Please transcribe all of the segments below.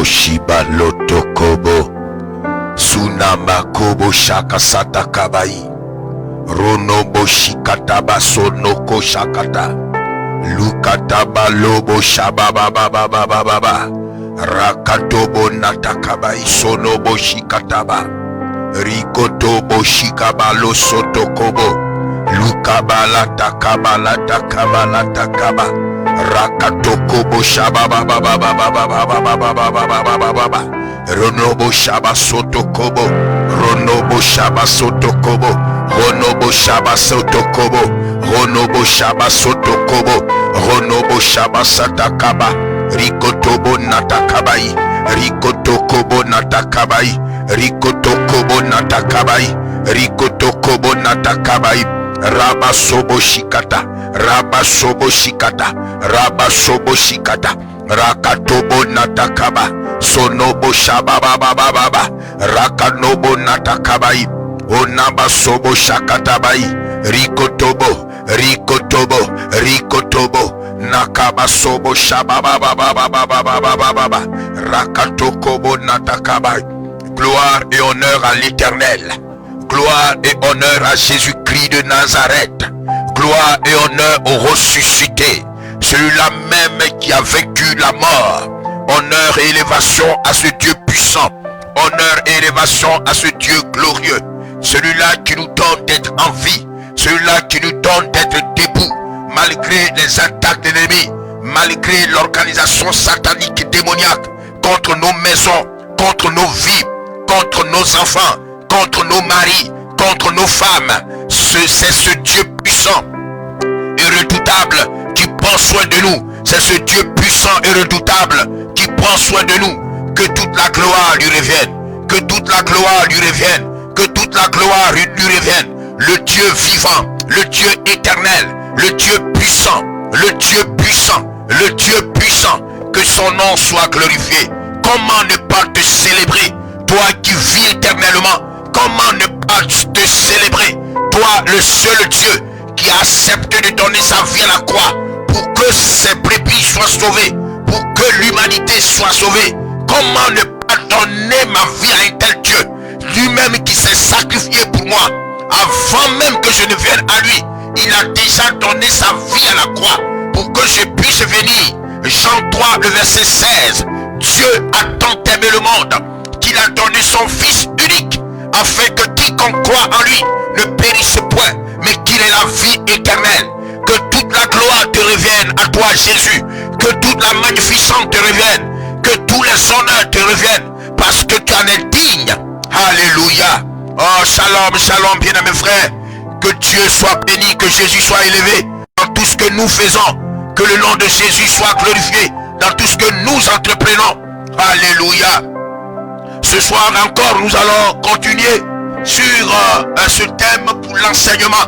Shiba Loto Kobo Sunama Kobo Shaka Sata Kabai Ronobo Shikataba Sonoko Shakata Lukataba Lobo Shababa Baba Baba Baba Rakatobo Natakabai Sonobo Shikataba Rikotobo Shikabalo Sotokobo Lukabala Takabala Takabala Takaba Rakatokobo Shababa Baba Baba Baba Baba Baba Ronobo Shaba Sotokobo Ronobo Shaba Sotokobo Ronobo Shaba Sotokobo Ronobo Shaba Sotokobo Ronobo Shaba Satakaba Rikotobo Natakabai Rikotokobo Natakabai Rikotokobo Natakabai Rikotokobo Natakabai Raba Sobo Shikata Raba Sobo Shikata Raba Sobo Shikata Rakatobo Natakaba Sonobo Shababa Baba Baba Rakanobo Natakabai Onaba Sobo Shakatabai Rikotobo Rikotobo Rikotobo Nakaba Sobo Shababa Baba Baba Baba Baba Rakatokobo Natakabai. Gloire et honneur à l'Éternel. Gloire et honneur à Jésus-Christ de Nazareth. Gloire et honneur au ressuscité, celui-là même qui a vaincu la mort. Honneur et élévation à ce Dieu puissant. Honneur et élévation à ce Dieu glorieux. Celui-là qui nous donne d'être en vie. Celui-là qui nous donne d'être debout malgré les attaques de l'ennemi, malgré l'organisation satanique et démoniaque contre nos maisons, contre nos vies, contre nos enfants, contre nos maris, contre nos femmes. C'est ce Dieu puissant et redoutable qui prend soin de nous. C'est ce Dieu puissant et redoutable qui prend soin de nous. Que toute la gloire lui revienne. Que toute la gloire lui revienne. Que toute la gloire lui revienne. Le Dieu vivant, le Dieu éternel, le Dieu puissant, le Dieu puissant, le Dieu puissant. Que son nom soit glorifié. Comment ne pas te célébrer, toi qui vis éternellement? Comment ne pas te célébrer, toi le seul Dieu qui a accepté de donner sa vie à la croix pour que ses brebis soient sauvées, pour que l'humanité soit sauvée? Comment ne pas donner ma vie à un tel Dieu, lui-même qui s'est sacrifié pour moi? Avant même que je ne vienne à lui, il a déjà donné sa vie à la croix pour que je puisse venir. Jean 3, le verset 16. Dieu a tant aimé le monde qu'il a donné son Fils unique, afin que quiconque croit en lui ne périsse point, mais qu'il ait la vie éternelle. Que toute la gloire te revienne à toi, Jésus. Que toute la magnificence te revienne. Que tous les honneurs te reviennent, parce que tu en es digne. Alléluia. Oh, shalom, shalom, bien-aimés frères. Que Dieu soit béni, que Jésus soit élevé dans tout ce que nous faisons. Que le nom de Jésus soit glorifié dans tout ce que nous entreprenons. Alléluia. Ce soir encore, nous allons continuer sur ce thème pour l'enseignement.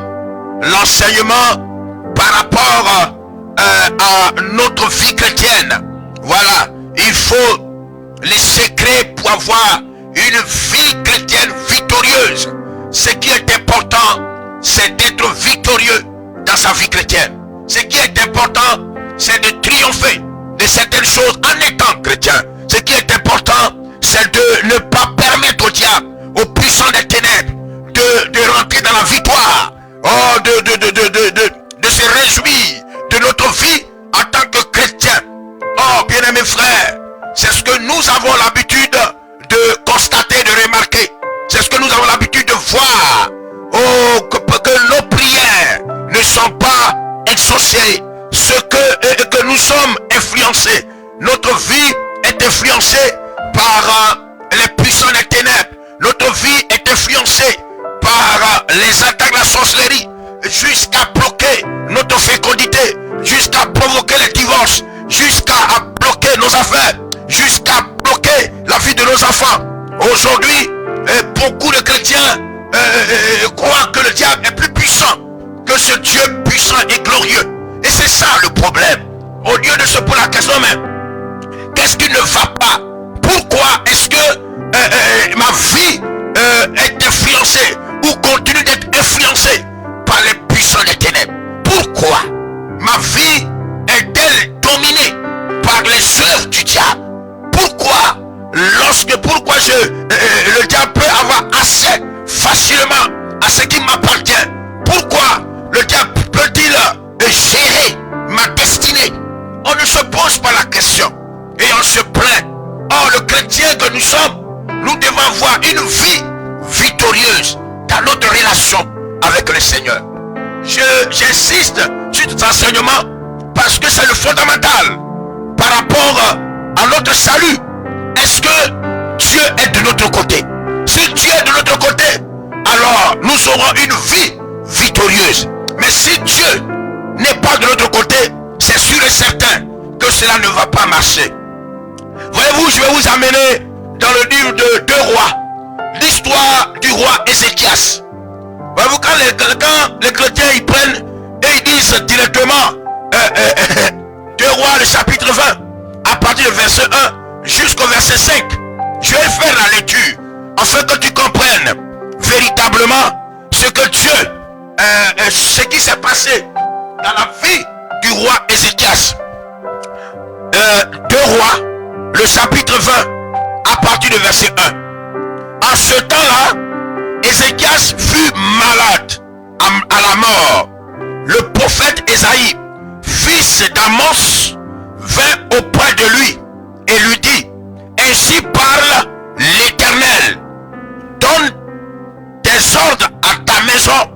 L'enseignement par rapport à notre vie chrétienne. Voilà, il faut les secrets pour avoir une vie chrétienne victorieuse. Ce qui est important, c'est d'être victorieux dans sa vie chrétienne. Ce qui est important, c'est de triompher de certaines choses en étant chrétien. Ce qui est important, c'est de ne pas permettre au diable, aux puissants des ténèbres, de rentrer dans la victoire. Oh, de se réjouir de notre vie en tant que chrétien. Oh, bien-aimés frères, c'est ce que nous avons l'habitude de constater, de remarquer. C'est ce que nous avons l'habitude de voir. Oh, que nos prières ne sont pas exaucées. Que nous sommes influencés. Notre vie est influencée par les puissants des ténèbres. Notre vie est influencée par les attaques de la sorcellerie, jusqu'à bloquer notre fécondité, jusqu'à provoquer les divorces, jusqu'à bloquer nos affaires, jusqu'à bloquer la vie de nos enfants. Aujourd'hui, beaucoup de chrétiens croient que le diable est plus puissant que ce Dieu puissant et glorieux. Et c'est ça le problème. Au lieu de se poser la question même, qu'est-ce qui ne va pas? Pourquoi est-ce que ma vie est influencée ou continue d'être influencée par les puissants des ténèbres? Pourquoi ma vie est-elle dominée par les œuvres du diable? Pourquoi pourquoi le diable peut avoir accès facilement à ce qui m'appartient? Pourquoi le diable peut-il gérer ma destinée? On ne se pose pas la question et on se plaint. Or, le chrétien que nous sommes, nous devons avoir une vie victorieuse dans notre relation avec le Seigneur. J'insiste sur cet enseignement parce que c'est le fondamental par rapport à notre salut. Est-ce que Dieu est de notre côté? Si Dieu est de notre côté, alors nous aurons une vie victorieuse. Mais si Dieu n'est pas de notre côté, c'est sûr et certain que cela ne va pas marcher. Voyez-vous, je vais vous amener dans le livre de 2 Rois, l'histoire du roi Ézéchias. Voyez-vous, quand les chrétiens ils prennent et ils disent directement 2 Rois, le chapitre 20, à partir du verset 1 jusqu'au verset 5, je vais faire la lecture afin que tu comprennes véritablement ce que Dieu, ce qui s'est passé dans la vie du roi Ézéchias. 2 Rois, le chapitre 20, à partir du verset 1. En ce temps-là, Ézéchias fut malade à la mort. Le prophète Ésaïe, fils d'Amos, vint auprès de lui et lui dit: ainsi parle l'Éternel, donne des ordres à ta maison,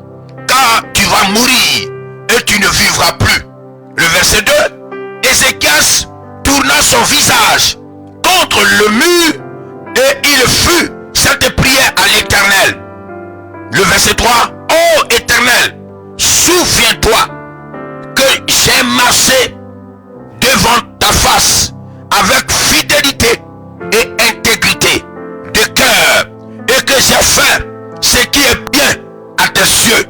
car tu vas mourir et tu ne vivras plus. Le verset 2, Ézéchias tourna son visage contre le mur et il fut cette prière à l'Éternel. Le verset 3, ô Éternel, souviens-toi que j'ai marché devant ta face avec fidélité et intégrité de cœur et que j'ai fait ce qui est bien à tes yeux.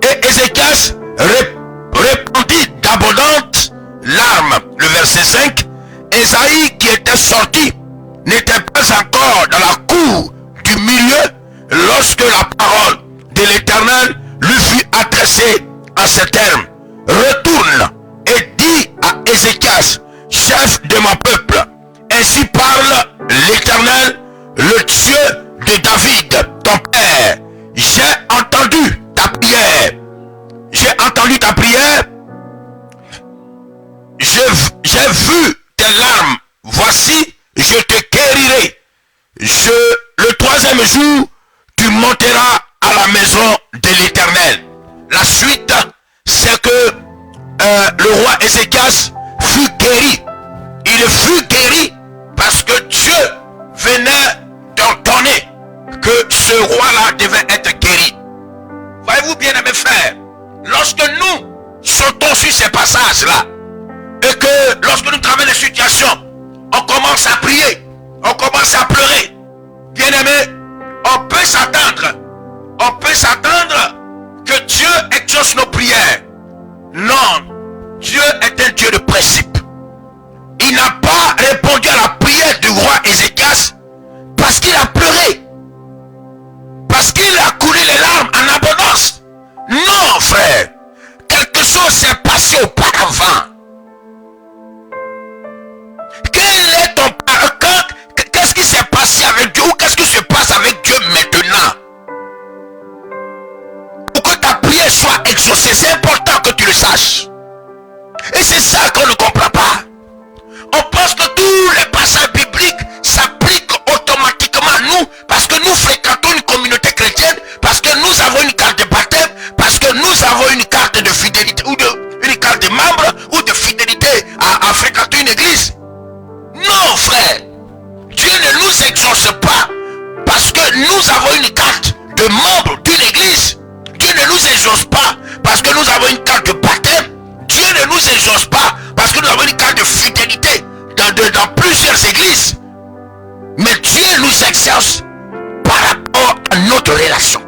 Et Ézéchias répandit d'abondantes larmes. Le verset 5, Ésaïe qui était sorti n'était pas encore dans la cour du milieu lorsque la parole de l'Éternel lui fut adressée en ces termes: retourne et dis à Ézéchias, chef de mon peuple, ainsi parle l'Éternel, le Dieu de David, ton père. J'ai entendu ta prière. J'ai entendu ta prière. J'ai vu tes larmes. Voici, je te guérirai. Le 3e jour, tu monteras à la maison de l'Éternel. La suite, c'est que le roi Ézéchias fut guéri. Il fut guéri parce que Dieu venait d'ordonner que ce roi-là devait être guéri. Voyez-vous, bien aimés frères, lorsque nous sautons sur ces passages-là, et que lorsque nous traversons les situations, on commence à prier, on commence à pleurer, bien aimé, on peut s'attendre que Dieu exauce nos prières. Non, Dieu est un Dieu de principe. Il n'a pas répondu à la prière du roi Ézéchias parce qu'il a pleuré, parce qu'il a coulé les larmes en abondance. Non, frère, quelque chose s'est passé auparavant. Qu'est-ce qui s'est passé avec Dieu, ou qu'est-ce qui se passe avec Dieu maintenant pour que ta prière soit exaucée? C'est important que tu le saches. Et c'est ça qu'on ne comprend pas. On pense que tous les passages bibliques s'appliquent automatiquement à nous parce que nous fréquentons une communauté chrétienne, parce que nous avons une carte de baptême, parce que nous avons une carte de fidélité ou une carte de membre ou de fidélité à fréquenter une église. Non, frère, Dieu ne nous exauce pas parce que nous avons une carte de membre d'une église. Dieu ne nous exauce pas parce que nous avons une carte de baptême. Dieu ne nous exauce pas parce que nous avons une carte de fidélité dans plusieurs églises. Mais Dieu nous exauce par rapport à notre relation.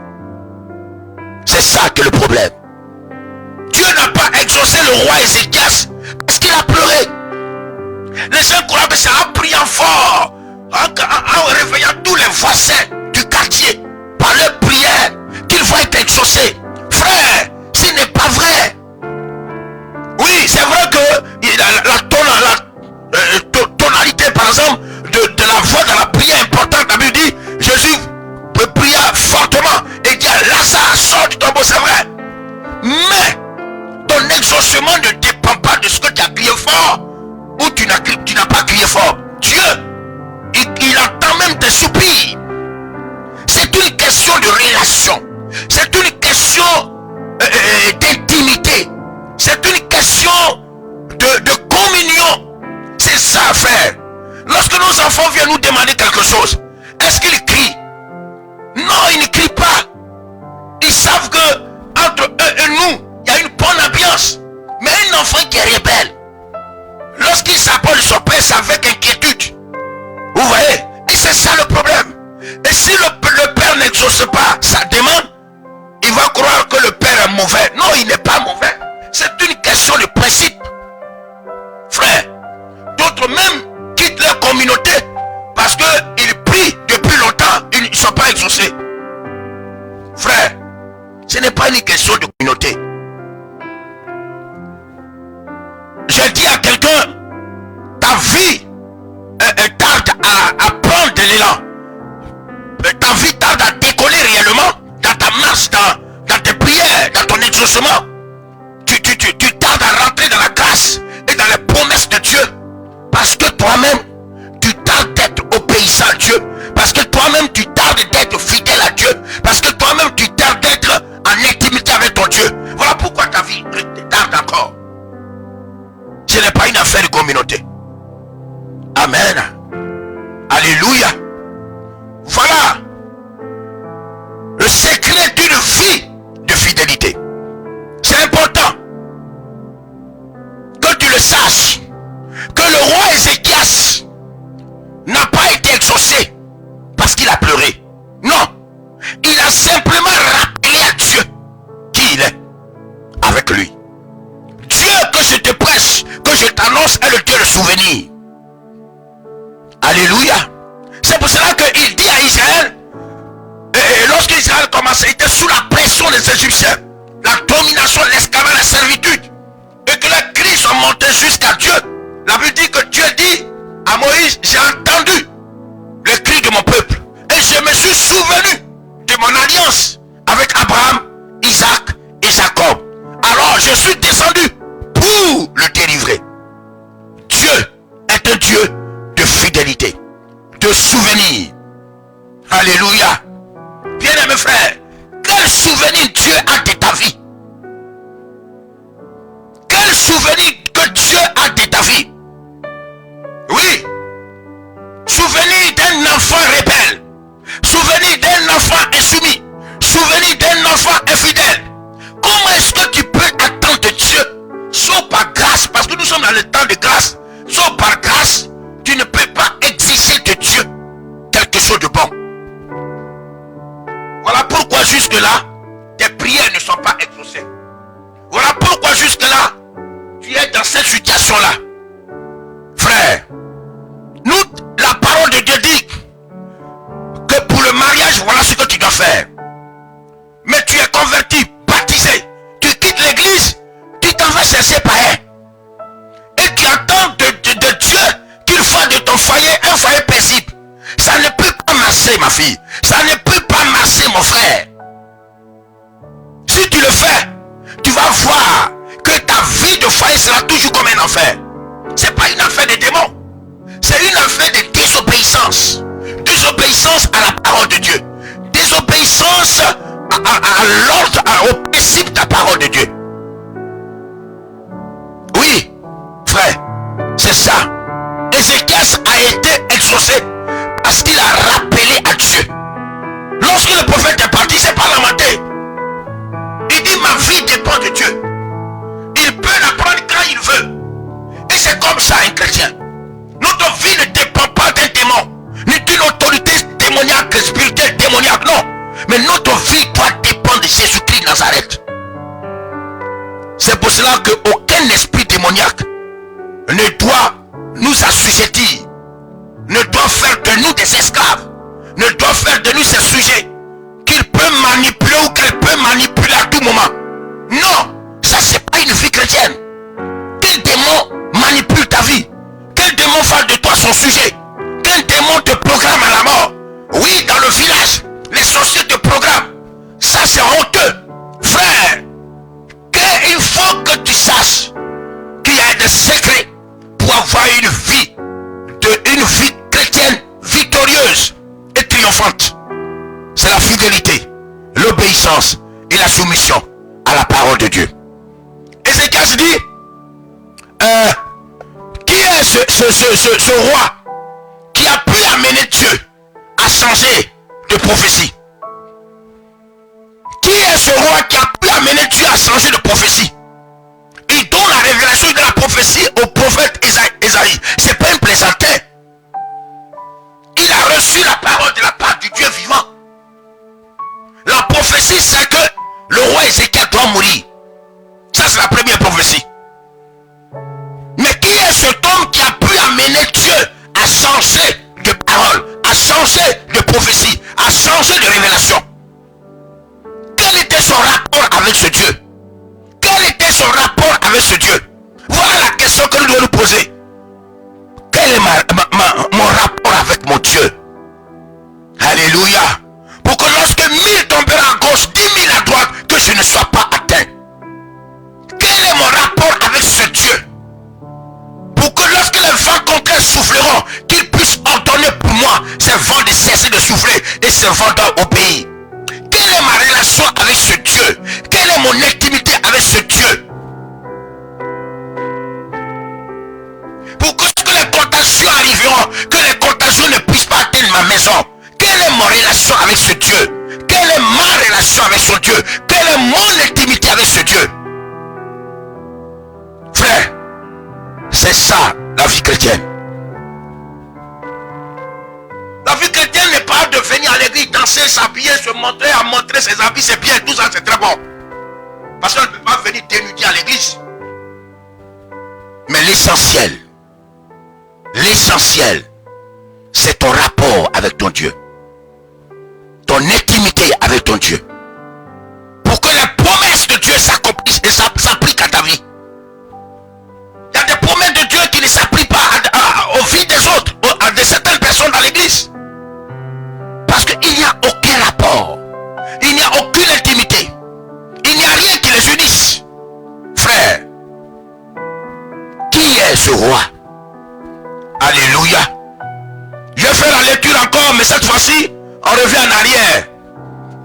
C'est ça que le problème. Dieu n'a pas exaucé le roi Ézéchias parce qu'il a pleuré. Les gens croient que c'est en priant fort, en réveillant tous les voisins du quartier par leur prière qu'ils vont être exaucés. Frère, ce n'est pas vrai. Oui, c'est vrai que la tonalité, par exemple, de la voix de la prière est importante. La Bible même de soupir. C'est une question de relation. C'est une question d'intimité. C'est une question de communion. C'est ça, frère. Lorsque nos enfants viennent nous demander quelque chose, est-ce qu'ils crient? Non, ils ne crient pas. Ils savent que entre eux et nous, il y a une bonne ambiance. Mais un enfant qui est rebelle, lorsqu'il s'approche de son père, c'est avec inquiétude. Vous voyez? Et c'est ça le problème. Et si le père n'exauce pas sa demande, il va croire que le père est mauvais. Non, il n'est pas mauvais. C'est une question de principe. Frère, d'autres même quittent leur communauté parce qu'ils prient depuis longtemps, ils ne sont pas exaucés. Frère, ce n'est pas une question de communauté. Je dis à quelqu'un, ta vie tarde à prendre de l'élan. Ta vie tarde à décoller réellement dans ta marche, dans tes prières, dans ton exaucement. Tu tardes à rentrer dans la grâce et dans les promesses de Dieu. Parce que toi-même, tu tardes d'être obéissant à Dieu. Parce que toi-même, tu tardes d'être fidèle à Dieu. Parce que toi-même, tu tardes d'être en intimité avec ton Dieu. Voilà pourquoi ta vie tarde encore. Ce n'est pas une affaire de communauté. Amen. Alléluia. Voilà le secret d'une vie de fidélité. C'est important que tu le saches, que le roi Ézéchias n'a pas été exaucé parce qu'il a pleuré. Non, il a simplement rappelé à Dieu qui il est avec lui. Dieu que je te prêche, que je t'annonce, est le Dieu de souvenir. Alléluia. C'est pour cela qu'il dit à Israël, et lorsqu'Israël commençait, il était sous la pression des Égyptiens, la domination, l'esclavage, la servitude, et que les cris sont montés jusqu'à Dieu. La Bible dit que Dieu dit à Moïse, j'ai entendu le cri de mon peuple, et je me suis souvenu de mon alliance avec Abraham, Isaac et Jacob. Alors je suis descendu pour le délivrer. Dieu est un Dieu de fidélité, de souvenir. Alléluia. Bien-aimé frère, quel souvenir Dieu a de ta vie? Quel souvenir que Dieu a de ta vie? Oui. Souvenir d'un enfant rebelle. Souvenir d'un enfant insoumis. Souvenir d'un enfant infidèle. Comment est-ce que tu peux attendre de Dieu? Sauf par grâce, parce que nous sommes dans le temps de grâce. Sauf par grâce, tu ne peux pas exiger de Dieu quelque chose de bon. Voilà pourquoi jusque-là, tes prières ne sont pas exaucées. Voilà pourquoi jusque-là, tu es dans cette situation-là. Frère, nous, la parole de Dieu dit que pour le mariage, voilà ce que tu dois faire. Mais tu es converti, baptisé, tu quittes l'église, tu t'en vas chercher païen. Et tu attends de Dieu qu'il fasse de ton foyer un foyer paisible. Ça ne peut pas marcher, ma fille. Ça ne peut pas marcher, mon frère. Si tu le fais, tu vas voir que ta vie de foyer sera toujours comme un enfer. C'est pas une affaire de démons. C'est une affaire de désobéissance. Désobéissance à la parole de Dieu. Désobéissance à l'ordre, au principe de la parole de Dieu. Oui, frère, c'est ça. Ézéchias a été exaucé parce qu'il a rappelé à Dieu. Lorsque le prophète est parti, c'est pas lamenté. Il dit ma vie dépend de Dieu. Il peut la prendre quand il veut. Et c'est comme ça un chrétien. Notre vie ne dépend pas d'un démon, ni d'une autorité démoniaque, spirituelle démoniaque, non. Mais notre vie doit dépendre de Jésus-Christ de Nazareth. C'est pour cela qu'aucun esprit démoniaque ne doit nous assujettir, ne doit faire de nous des esclaves, ne doit faire de nous ses sujets, qu'il peut manipuler ou qu'elle peut manipuler à tout moment. Non, ça c'est pas une vie chrétienne. Quel démon manipule ta vie? Quel démon fait de toi son sujet? Quel démon te programme à la mort? Oui, dans le village, les sorciers te programment. Ça c'est honteux. Frère, il faut que tu saches qu'il y a des secrets pour avoir une vie chrétienne victorieuse. c'est la fidélité, l'obéissance et la soumission à la parole de Dieu. Ézéchias dit, qui est ce roi qui a pu amener Dieu à changer de prophétie? Qui est ce roi qui a pu amener Dieu à changer de prophétie? Il donne la révélation de la prophétie au prophète Ésaïe. C'est pas une plaisanterie. Il a reçu la parole de la part du Dieu vivant. La prophétie, c'est que le roi Ézéchias doit mourir. Ça, c'est la première prophétie. Mais qui est cet homme qui a pu amener Dieu à changer de parole, à changer de prophétie, à changer de révélation? Quel était son rapport avec ce Dieu? Quel était son rapport avec ce Dieu? Voilà la question que nous devons nous poser. Quel est mon rapport avec mon Dieu? Alléluia. Pour que lorsque 1000 tombera à gauche, 10 000 à droite, que je ne sois pas atteint. Quel est mon rapport avec ce Dieu? Pour que lorsque les vents contraires souffleront, qu'ils puissent ordonner pour moi ces vents de cesser de souffler et ces vents d'obéir. Quelle est ma relation avec ce Dieu? Quelle est mon intimité avec ce Dieu? Pour que lorsque les contagions arriveront, que les contagions ne puissent pas atteindre ma maison. Quelle est mon relation avec ce Dieu? Quelle est ma relation avec ce Dieu? Quelle est mon intimité avec ce Dieu? Frère, c'est ça la vie chrétienne. La vie chrétienne n'est pas de venir à l'église, danser, s'habiller, se montrer, à montrer ses habits, c'est bien, tout ça c'est très bon. Parce qu'on ne peut pas venir dénuder à l'église. Mais l'essentiel, c'est ton rapport avec ton Dieu. Ton intimité avec ton Dieu. Pour que les promesses de Dieu s'accomplissent et s'appliquent à ta vie. Il y a des promesses de Dieu qui ne s'appliquent pas aux vies des autres, à de certaines personnes dans l'église. Parce qu'il n'y a aucun rapport. Il n'y a aucune intimité. Il n'y a rien qui les unisse. Frère, qui est ce roi? Alléluia. Je fais la lecture encore, mais cette fois-ci, on revient en arrière.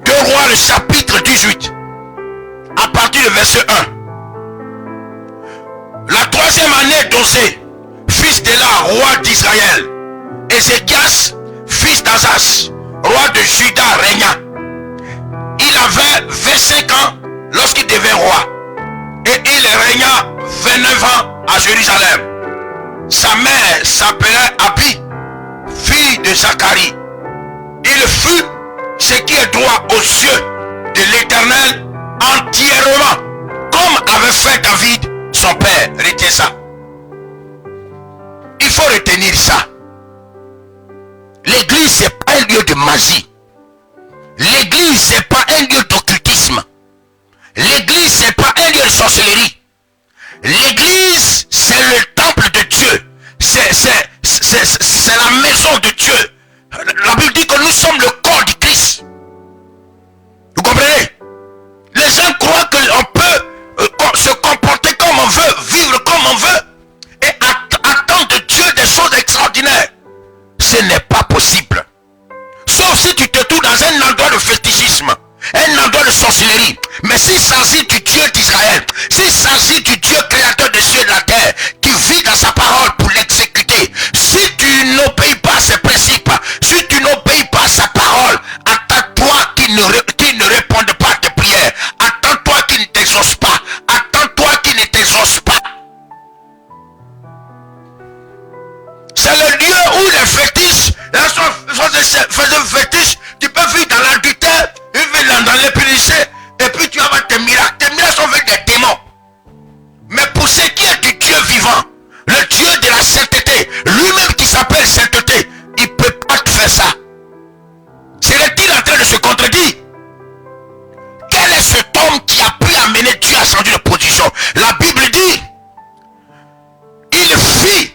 2 Rois, le chapitre 18. À partir du verset 1. La 3e année d'Osée, fils d'Éla, roi d'Israël, Ézéchias, fils d'Azas, roi de Juda, régna. Il avait 25 ans lorsqu'il devint roi. Et il régna 29 ans à Jérusalem. Sa mère s'appelait Abi, fille de Zacharie. Il fut ce qui est droit aux yeux de l'Éternel entièrement, comme avait fait David, son père. Retenez ça. Il faut retenir ça. L'église, c'est pas un lieu de magie. L'église, c'est pas un lieu d'occultisme. L'église, c'est pas un lieu de sorcellerie. L'église, c'est le temple de Dieu. C'est la maison de Dieu. La Bible dit que nous sommes le corps du Christ. Vous comprenez? Les gens croient qu'on peut se comporter comme on veut, vivre comme on veut et attendre de Dieu des choses extraordinaires. Ce n'est pas possible. Sauf si tu te trouves dans un endroit de fétichisme, un endroit de sorcellerie. Mais s'il s'agit du Dieu d'Israël, s'il s'agit du Dieu créateur des cieux et de la terre, qui vit dans sa parole pour l'exécuter, si tu n'obéis pas à ses principes, si tu n'obéis pas à sa parole, attends-toi qu'il ne réponde pas à tes prières. Attends-toi qu'il ne t'exauce pas. Attends-toi qu'il ne t'exauce pas. C'est le lieu où les fétiches, les gens faisaient fétiches, tu peux vivre dans l'adultère, vivre dans l'épilité, et puis tu vas avoir tes miracles. Tes miracles sont avec des démons. Mais pour ce qui est du Dieu vivant, le Dieu de la sainteté, lui-même qui s'appelle sainteté, il ne peut pas te faire ça. Serait-il en train de se contredire? Quel est cet homme qui a pu amener Dieu à changer de position? La Bible dit, il fit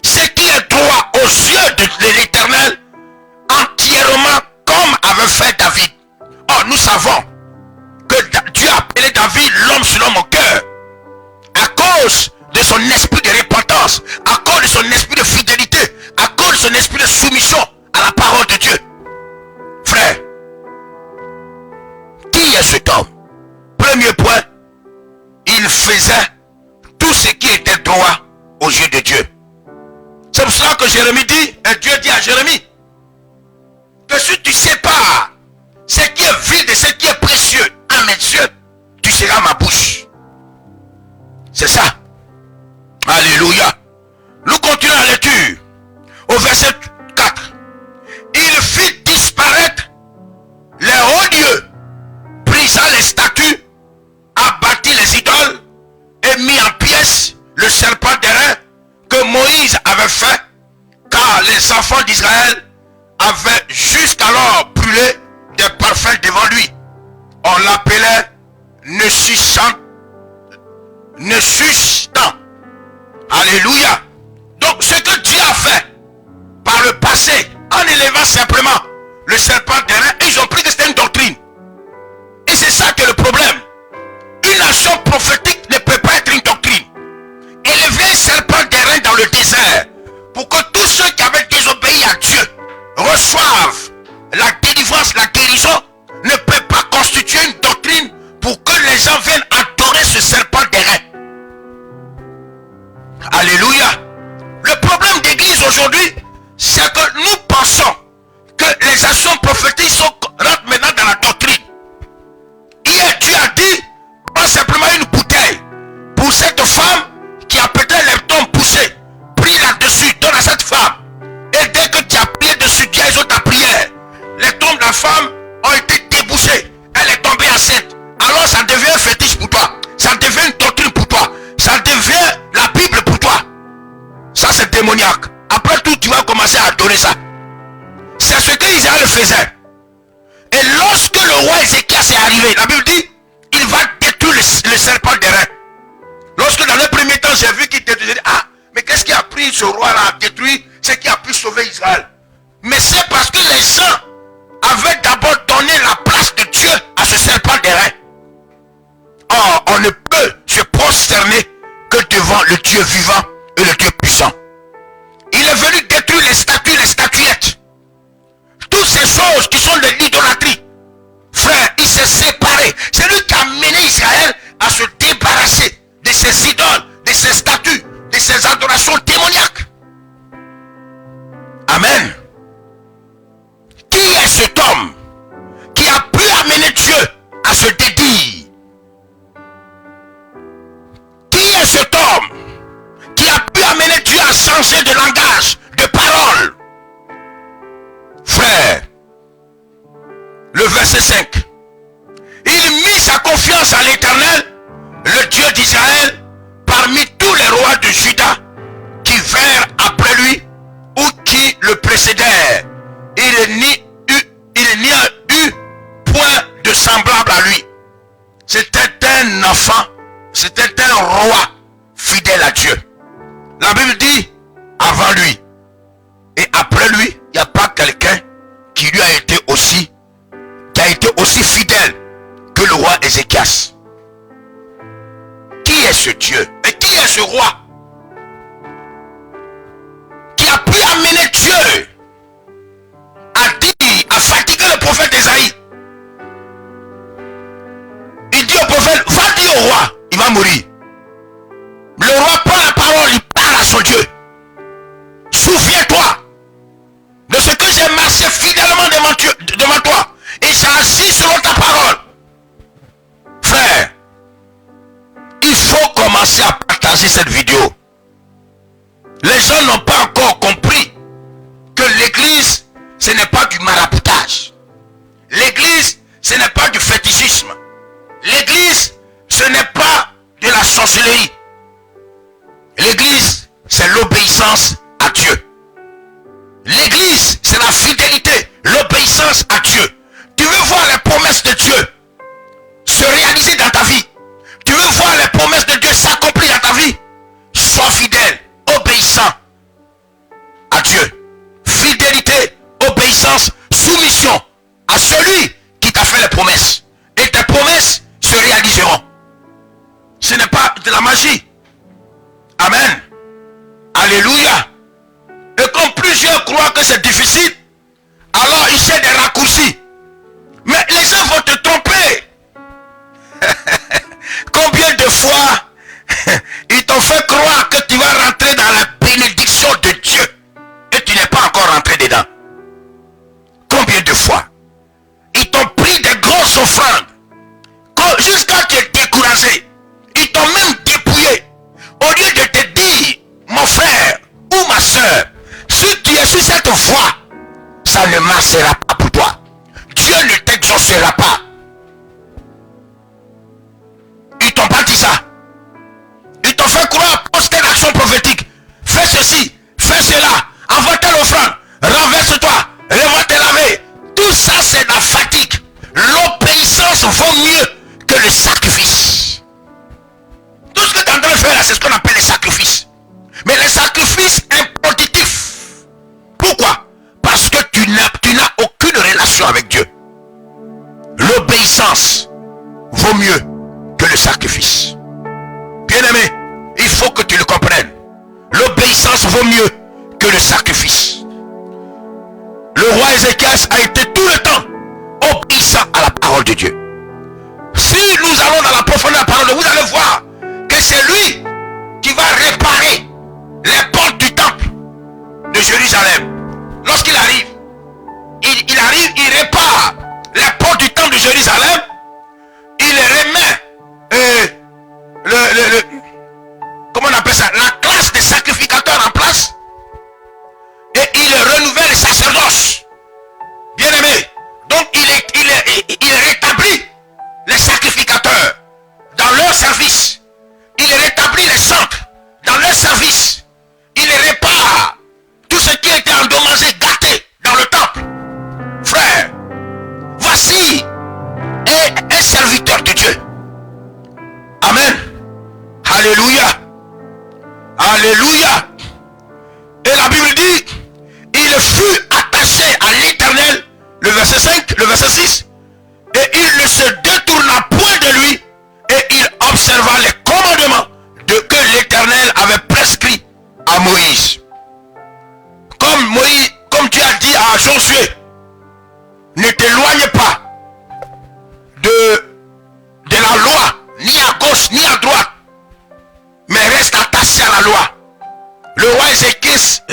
ce qui est droit aux yeux de l'Éternel entièrement comme avait fait David. Or nous savons que Dieu a appelé David l'homme selon mon cœur à cause de son esprit de repentance, à cause de son esprit de fidélité, à cause de son esprit de soumission à la parole de Dieu. Frère, C'est ça. Alléluia. Nous continuons la lecture. Au verset 4. Il fit disparaître les hauts dieux, brisa les statues, abattit les idoles et mit en pièces le serpent d'airain que Moïse avait fait, car les enfants d'Israël avaient jusqu'alors brûlé des parfums devant lui. On l'appelait Nehushtan. Alléluia. Donc ce que Dieu a fait par le passé, en élevant simplement le serpent d'airain, ils ont pris que c'était une doctrine. Et c'est ça que le problème. Une nation prophétique ne peut pas être une doctrine. Élever un serpent d'airain dans le désert pour que tous ceux qui avaient désobéi à Dieu reçoivent la délivrance, la guérison, ne peut pas constituer une doctrine pour que les gens viennent adorer ce serpent d'airain. Alléluia. Le problème d'église aujourd'hui, c'est que nous pensons que les actions prophétiques rentrent maintenant dans la doctrine. Hier, Dieu a dit, prends simplement une bouteille pour cette femme qui a peut-être les tombes poussées. Prie là-dessus, donne à cette femme. Et dès que tu as prié dessus, Dieu exauce ta prière. Les tombes de la femme ont été débouchées. Elle est tombée enceinte. Alors ça devient un fétiche pour toi. Ça devient une doctrine pour toi. Ça devient la Bible pour toi. Ça c'est démoniaque. Après tout, tu vas commencer à adorer ça. C'est ce que Israël faisait. Et lorsque le roi Ézéchias est arrivé, la Bible dit, il va détruire le serpent d'airain. Lorsque dans le premier temps, j'ai vu qu'il détruisait, ah, mais qu'est-ce qui a pris ce roi-là à détruire ce qui a pu sauver Israël? Mais c'est parce que les gens avaient d'abord donné la place de Dieu à ce serpent d'airain. Or, on ne peut se prosterner que devant le Dieu vivant et le Dieu puissant. Il est venu détruire les statues, les statuettes. Toutes ces choses qui sont de l'idolâtrie. Frère, il s'est séparé. C'est lui qui a mené Israël à se débarrasser de ces idoles, de ces statues, de ces adorations démoniaques. Amen. Qui est cet homme qui a pu amener Dieu à se dédire? Qui est cet homme qui a pu amener Dieu à changer de langage, de parole? Frère, le verset 5. Il mit sa confiance en l'Éternel, le Dieu d'Israël, parmi tous les rois de Juda qui vinrent après lui ou qui le précédèrent. Il n'y a eu point de semblable à lui. C'était un enfant, c'était un roi fidèle à Dieu. La Bible dit, avant lui et après lui, il n'y a pas quelqu'un qui lui a été aussi fidèle que le roi Ézéchias. Qui est ce Dieu? Et qui est ce roi qui a pu amener Dieu à fatiguer le prophète Esaïe? Il dit au prophète, va dire au roi, il va mourir. Le roi prend la parole, il parle à son Dieu. Souviens-toi de ce que j'ai marché fidèlement devant toi. Et j'ai agi selon ta parole. Frère, il faut commencer à partager cette vidéo. Les gens n'ont pas encore compris que l'église, ce n'est pas du maraboutage. L'église, ce n'est pas du fétichisme. L'église, ce n'est pas de la sorcellerie. L'église, c'est l'obéissance à Dieu. L'église, c'est la fidélité, l'obéissance à Dieu. Tu veux voir les promesses de Dieu se réaliser dans ta vie. Tu veux voir les promesses de Dieu s'accomplir dans ta vie. Sois fidèle, obéissant à Dieu. Fidélité, obéissance, soumission à celui qui t'a fait les promesses. Et tes promesses se réaliseront. Ce n'est pas de la magie. Amen. Alléluia. Et comme plusieurs croient que c'est difficile, alors ils cherchent des raccourcis. Mais les gens vont te tromper. Combien de fois ils t'ont fait croire que tu vas rentrer dans la bénédiction de Dieu et tu n'es pas encore rentré dedans? Combien de fois ils t'ont pris des grosses offrandes jusqu'à te décourager. Ils t'ont même dépouillé. t'exaucera pas pour toi. Dieu ne t'exaucera pas. Ils t'ont pas dit ça. Ils t'ont fait croire, pose telle action prophétique. Fais ceci, fais cela, envoie telle offrande, renverse-toi, revois te laver. Tout ça c'est la fatigue. L'obéissance vaut mieux que le sacrifice. Tout ce que tu es en train de faire là, c'est ce qu'on appelle les sacrifices. Mais les sacrifices improductifs. Pourquoi? Parce que tu n'as aucune relation avec Dieu. L'obéissance vaut mieux que le sacrifice. Bien-aimé, il faut que tu le comprennes. L'obéissance vaut mieux que le sacrifice. Le roi Ézéchias a été tout le temps obéissant à la parole de Dieu. Si nous allons dans la profondeur de la parole, vous allez voir que c'est lui qui va réparer les portes du temple de Jérusalem. Lorsqu'il arrive, il répare les portes du temple de Jérusalem, il remet comment on appelle ça, la classe des sacrificateurs en place, et il renouvelle les sacerdoces. Bien aimé, donc il rétablit les sacrificateurs dans leur service, il rétablit les centres dans leur service, il répare tout ce qui était endommagé, gâté dans le temple. Frère, voici un serviteur de Dieu. Amen. Alléluia. Alléluia. Et la Bible dit, il fut attaché à l'Éternel, le verset 5, le verset 6, et il ne se détourna point de lui, et il observa les commandements que l'Éternel avait prescrits à Moïse. Comme tu as dit à Josué, ne t'éloigne pas de la loi, ni à gauche ni à droite, mais reste attaché à la loi. Le roi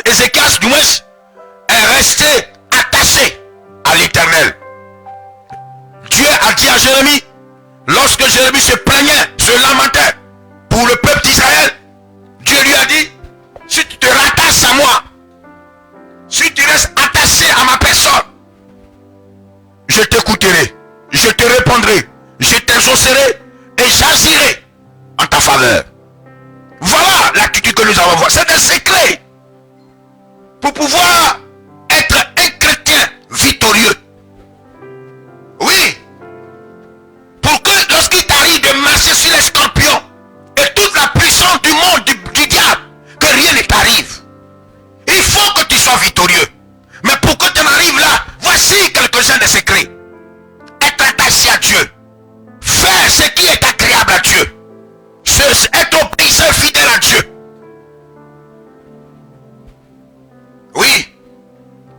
Ézéchias du moins est resté attaché à l'Éternel. Dieu a dit à Jérémie, lorsque Jérémie se plaignait, se lamentait pour le peuple d'Israël, Dieu lui a dit, si tu te rattaches à moi, si tu restes attaché à ma personne, je t'écouterai, je te répondrai, je t'exaucerai et j'agirai en ta faveur. Voilà l'attitude que nous avons. C'est un secret pour pouvoir être un chrétien victorieux. Oui. Pour que lorsqu'il t'arrive de marcher sur les scorpions et toute la puissance du monde, du diable, que rien ne t'arrive. Il faut que tu sois victorieux. Mais pour que tu en arrives là, voici quelques-uns des secrets. Être attaché à Dieu. Faire ce qui est agréable à Dieu. Être obéissant, fidèle à Dieu. Oui.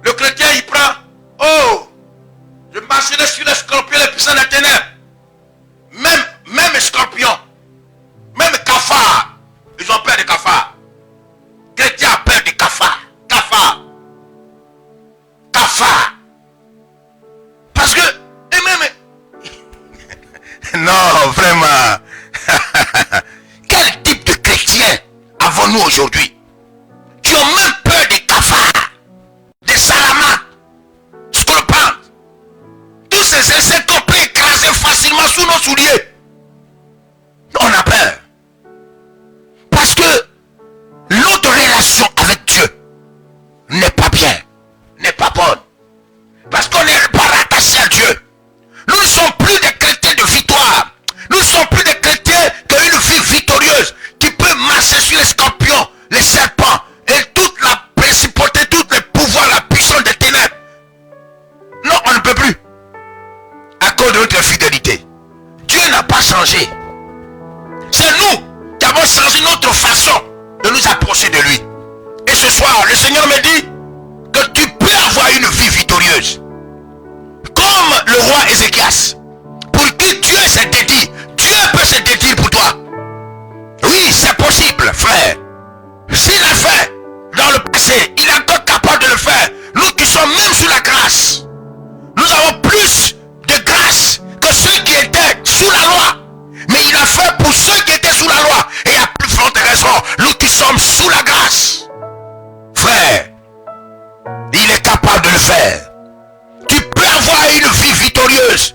Le chrétien il prend, oh, je marcherai sur les scorpions, les puissants des ténèbres. Même scorpions, même cafards, ils ont peur des cafards. Chrétien a peur des cafards. Cafards. Parce que, et même, non, vraiment. Quel type de chrétien avons-nous aujourd'hui? Qui ont même peur des cafards, des salamandres, scorpions, tous ces insectes qu'on peut écraser facilement sous nos souliers. On a peur. Parce que notre relation avec Dieu n'est pas bien, n'est pas bonne. Parce qu'on n'est pas rattaché à Dieu. Nous ne sommes plus des chrétiens de victoire. Nous ne sommes plus des chrétiens qui ont une vie victorieuse, qui peut marcher sur les scorpions, les serpents, et toute la principauté, tous les pouvoirs, la puissance des ténèbres. Non, on ne peut plus. À cause de notre fidélité. Dieu n'a pas changé. C'est nous qui avons changé notre façon de nous approcher de lui. Et ce soir, le Seigneur me dit que tu peux avoir une vie victorieuse. Comme le roi Ézéchias, pour qui Dieu s'est dédié. Dieu peut se dédier pour toi. Oui, c'est possible, frère. S'il l'a fait dans le passé, il est encore capable de le faire. Nous qui sommes même sous la grâce, nous avons plus de grâce que ceux qui étaient sous la loi. Mais il a fait pour ceux qui étaient sous la loi. Et à plus forte raison, nous qui sommes sous la grâce. Frère, il est capable de le faire. mener une vie victorieuse.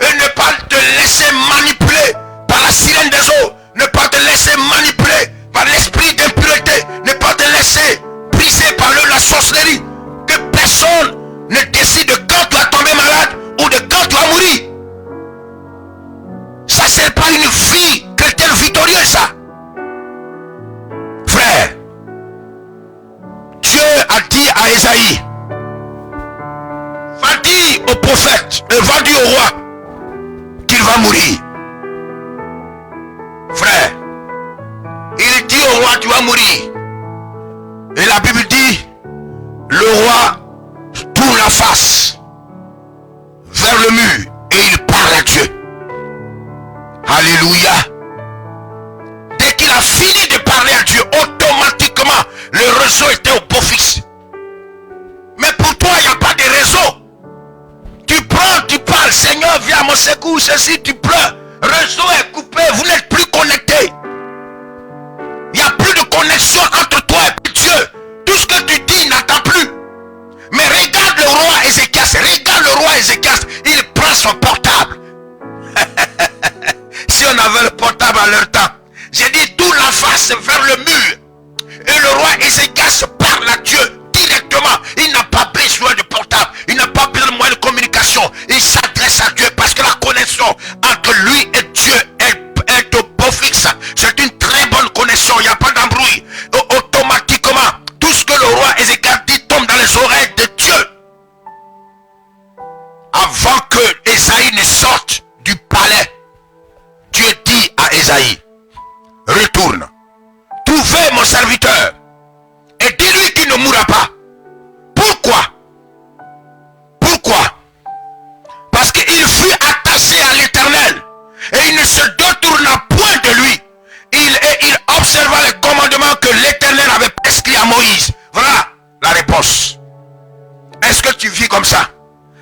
Et ne pas te laisser manipuler par la sirène des eaux. Ne pas te laisser manipuler par l'esprit d'impureté. Ne pas te laisser briser par la sorcellerie. Que personne ne décide de quand tu vas tomber malade ou de quand tu vas mourir. Ça, c'est pas une vie chrétienne victorieuse, ça. Frère, Dieu a dit à Esaïe, va dire au prophète et va dire au roi qu'il va mourir. Frère, il dit au roi, tu vas mourir. Et la Bible dit, le roi tourne la face vers le mur et il parle à Dieu. Alléluia. Dès qu'il a fini de parler à Dieu, automatiquement, le réseau était au beau fixe. Mais pour toi, il n'y a pas de réseau. Tu prends, tu parles, Seigneur, viens à mon secours, ceci, tu pleures. Le réseau est coupé, vous n'êtes plus connectés. Il n'y a plus de connexion entre toi et Dieu. Tout ce que tu dis n'attend plus. Mais regarde le roi Ézéchias, il prend son portable. Si on avait le portable à leur temps, j'ai dit tout la face vers le mur. Et le roi Ézéchias parle à Dieu directement. Il n'a pas besoin de portable, il n'a pas besoin de moyens de communication. Il s'adresse à Dieu parce que la connexion entre lui et Dieu est au beau fixe. C'est une très bonne connexion, il n'y a pas d'embrouille. Automatiquement, tout ce que le roi Ézéchias dit tombe dans les oreilles de Dieu. Avant que Ésaïe ne sorte du palais, Dieu dit à Ésaïe, retourne, trouvez mon serviteur et dis-lui qu'il ne mourra pas. Pourquoi? Parce qu'il fut attaché à l'Éternel et il ne se détourna point de lui. Il observa les commandements que l'Éternel avait prescrits à Moïse. Voilà la réponse. Est-ce que tu vis comme ça?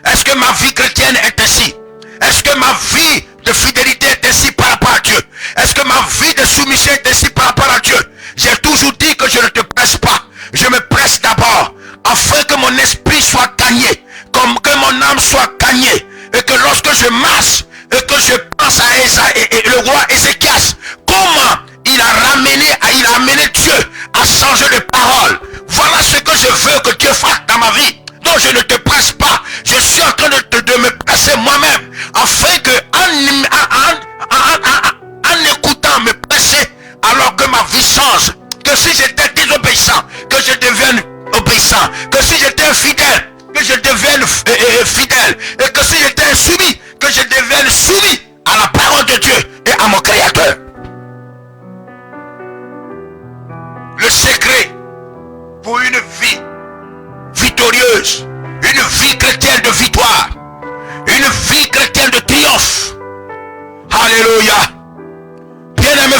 Est-ce que ma vie chrétienne est ainsi? Est-ce que ma vie de fidélité est ainsi par rapport à Dieu? Est-ce que ma vie de soumission est ainsi par rapport à Dieu? J'ai toujours dit que je ne te presse pas. Je me presse d'abord afin que mon esprit soit gagné, comme que mon âme soit gagnée, et que lorsque je marche et que je pense à Esaïe et le roi Ézéchias, comment il a amené Dieu à changer de parole. Voilà ce que je veux que Dieu fasse dans ma vie. Donc je ne te presse pas. Je suis en train de me presser moi-même, afin que en écoutant me presser, alors que ma vie change. Que si j'étais désobéissant, que je devienne obéissant. Que si j'étais infidèle, que je devienne fidèle. Et que si j'étais insoumis, que je devienne soumis à la parole de Dieu et à mon Créateur. Le secret pour une vie victorieuse, une vie chrétienne de victoire, une vie chrétienne de triomphe. Alléluia. Bien-aimés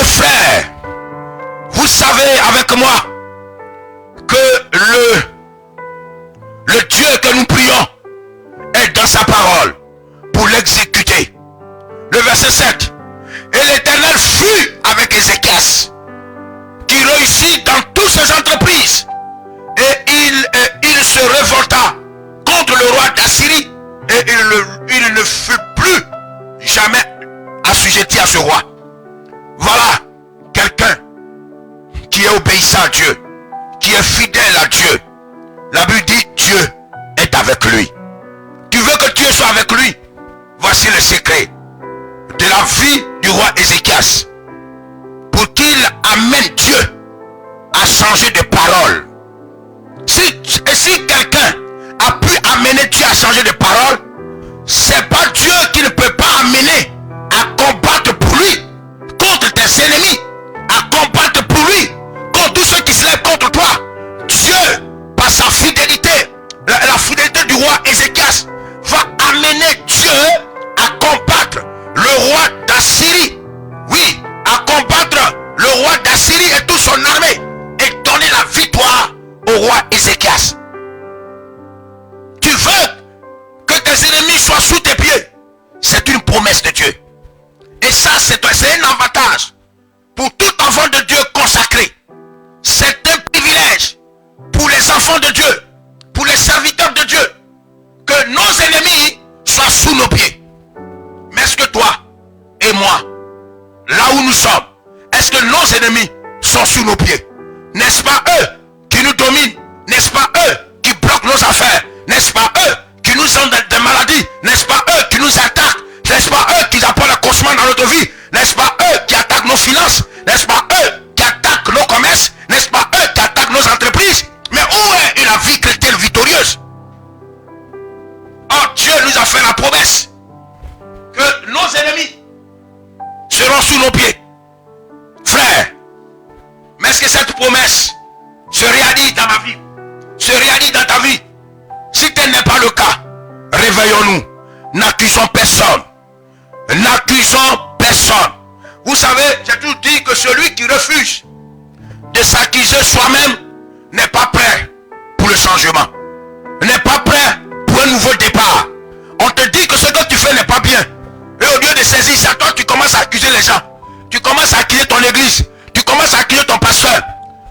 frères, vous savez avec moi que le Dieu que nous prions est dans sa parole pour l'exécuter. Le verset 7. Et l'Éternel fut avec Ézéchias, qui réussit dans toutes ses entreprises. Et il se révolta contre le roi d'Assyrie. Et il ne fut plus jamais assujetti à ce roi. Voilà quelqu'un qui est obéissant à Dieu, qui est fidèle à Dieu. La Bible dit Dieu est avec lui. Tu veux que Dieu soit avec lui? Voici le secret de la vie du roi Ézéchias, pour qu'il amène Dieu à changer de parole. Si quelqu'un a pu amener Dieu à changer de parole, c'est pas Dieu qui ne peut pas amener à combattre pour lui contre tes ennemis, à combattre pour lui contre tous ceux qui se lèvent contre toi. Dieu, par sa fidélité, la fidélité du roi Ézéchias, va amener Dieu à combattre le roi d'Assyrie. Oui, à combattre le roi d'Assyrie et toute son armée, et donner la victoire au roi Ézéchias. Tu veux que tes ennemis soient sous tes pieds? C'est une promesse de Dieu. Et ça, c'est un avantage pour tout enfant de Dieu consacré. C'est un privilège pour les enfants de Dieu, pour les serviteurs de Dieu, ennemis sont sous nos pieds. N'est-ce pas eux qui nous dominent? N'est-ce pas eux qui bloquent nos affaires? N'est-ce pas eux qui nous ont des maladies? N'est-ce pas eux qui nous attaquent? N'est-ce pas eux qui apportent le cauchemar dans notre vie? N'est-ce pas eux qui attaquent nos finances? N'est-ce pas eux qui attaquent nos commerces? N'est-ce pas eux qui attaquent nos entreprises? Mais où est la vie chrétienne victorieuse? Oh, Dieu nous a fait la promesse que nos ennemis seront sous nos pieds. Frère, mais est-ce que cette promesse se réalise dans ma vie? Se réalise dans ta vie? Si tel n'est pas le cas, réveillons-nous. N'accusons personne. N'accusons personne. Vous savez, j'ai toujours dit que celui qui refuse de s'accuser soi-même n'est pas prêt pour le changement. N'est pas prêt pour un nouveau départ. On te dit que ce que tu fais n'est pas bien. Et au lieu de saisir ça, toi tu commences à accuser les gens. Tu commences à accuser ton église. Tu commences à accuser ton pasteur.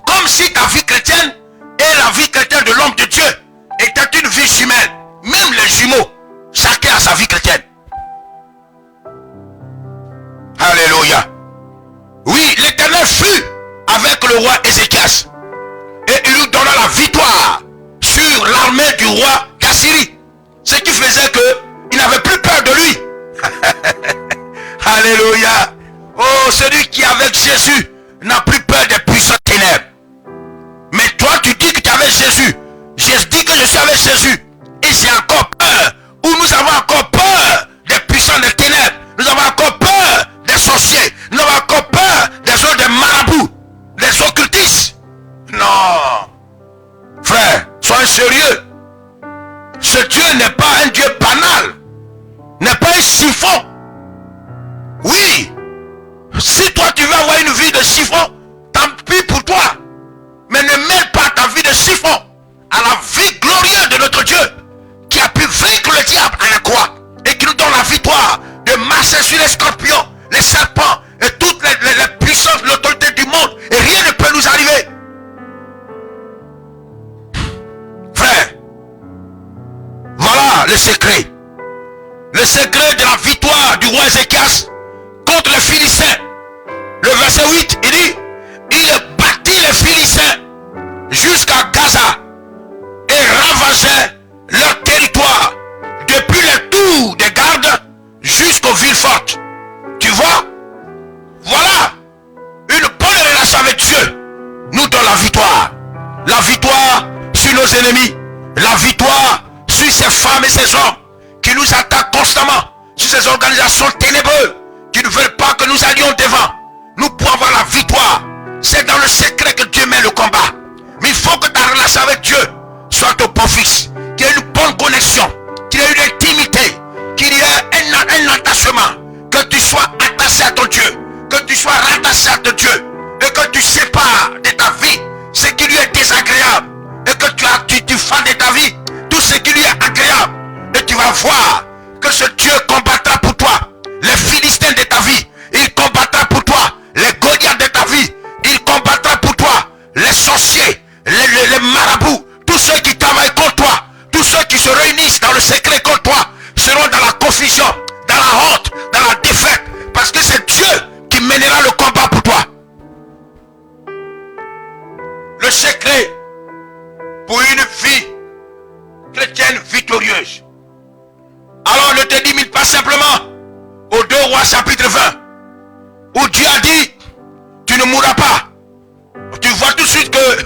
Comme si ta vie chrétienne et la vie chrétienne de l'homme de Dieu était une vie jumelle. Même les jumeaux, chacun a sa vie chrétienne. Alléluia. Oui, l'Éternel fut avec le roi Ézéchias. Et il lui donna la victoire sur l'armée du roi d'Assyrie. Ce qui faisait qu'il n'avait plus peur de lui. Alléluia. Oh, celui qui est avec Jésus n'a plus peur des puissants ténèbres. Mais toi, tu dis que tu es avec Jésus. Je dis que je suis avec Jésus. Et j'ai encore peur. Ou nous avons encore peur des puissants des ténèbres. Nous avons encore peur des sorciers. Nous avons encore peur des gens des marabouts, des occultistes. Non. Frère, sois sérieux. Ce Dieu n'est pas un Dieu banal. N'est pas un chiffon. Oui. Si toi tu veux avoir une vie de chiffon, tant pis pour toi. Mais ne mêle pas ta vie de chiffon à la vie glorieuse de notre Dieu qui a pu vaincre le diable à la croix et qui nous donne la victoire de marcher sur les scorpions, les serpents et toutes les puissances, l'autorité du monde, et rien ne peut nous arriver. Frère, voilà le secret. Le secret de la victoire du roi Ézéchias contre les Philistins. Le verset 8, il dit, il battit les Philistins jusqu'à Gaza et ravageait leur territoire depuis les tours des gardes jusqu'aux villes fortes. Tu vois, voilà une bonne relation avec Dieu nous donne la victoire. La victoire sur nos ennemis, la victoire sur ces femmes et ces hommes qui nous attaquent constamment, sur ces organisations ténébreuses qui ne veulent pas que nous allions devant. Nous pouvons avoir la victoire. C'est dans le secret que Dieu met le combat. Mais il faut que ta relation avec Dieu soit au propice, qu'il y ait une bonne connexion, qu'il y ait une intimité, qu'il y ait un attachement, que tu sois attaché à ton Dieu, que tu sois rattaché à ton Dieu, et que tu sépares de ta vie ce qui lui est désagréable, et que tu fasses de ta vie tout ce qui lui est agréable, et tu vas voir que ce Dieu combattra pour toi les Philistins de ta vie, il combattra pour toi les Goliaths de ta vie, il combattra pour toi les sorciers, les marabouts, tous ceux qui travaillent contre toi, tous ceux qui se réunissent dans le secret contre toi, seront dans la confusion, dans la honte, dans la défaite, parce que c'est Dieu qui mènera le combat pour toi. Le secret pour une vie chrétienne victorieuse. Alors ne te limite pas simplement au 2 Rois chapitre 20, où Dieu a dit, tu ne mourras pas. Tu vois tout de suite que